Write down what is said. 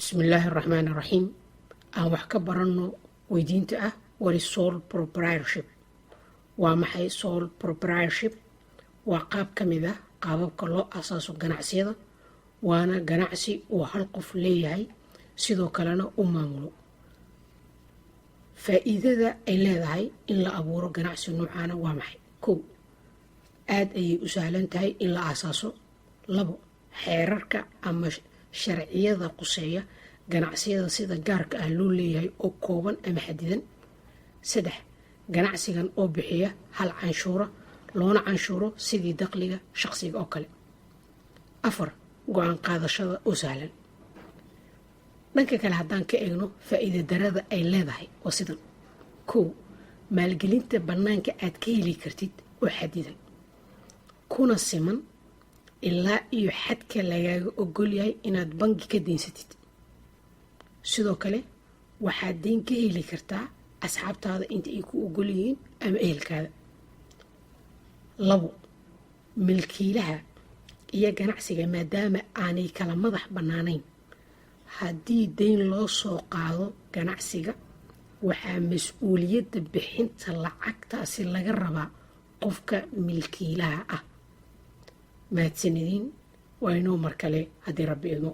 بسم الله الرحمن الرحيم. aan wax ka baranno weydiinta ah what is sole proprietorship. waa maxay sole proprietorship? waa qaab ka mid ah qaababka loo asaaso ganacsiyada, waana ganacsi uu hal qof leeyahay sidoo kalena u maamulo. faa'iidada ay leedahay in la abuuro ganacsi noocaana waa maxay? 1 aad ayay u sahlan tahay in la asaaso. 2 xeerarka ama sharciyada quseeya ganacsiyada sida gaarka ah loo leeyahay oo kooban ama xadidan. 3 ganacsigan oo bixiya hal canshuura loona canshuuro sidii dakhliga shaqsiga oo kale. 4 go'aan qaadashada oo sahlan. dhanka kale haddaan ka eegno faa'iido darada ay leedahay oo sidan: 1 maalgelinta bannaanka aad ka heli kartid oo xadidan kuna siman ilaa iyo xadka lagaaga ogol yahay inaad bangi ka daynsatid. sidoo kale waxaad dayn ka heli kartaa asxaabtaada inta ay ku ogol yihiin ama ehelkaada. 2 milkiilaha iyo ganacsiga maadaama aanay kala madax bannaanayn, haddii dayn loo soo qaado ganacsiga waxaa mas-uuliyadda bixinta lacagtaasi laga rabaa qofka milkiilaha ah. mahadsanidin, waa inoo mar kale haddii rabbi idmo.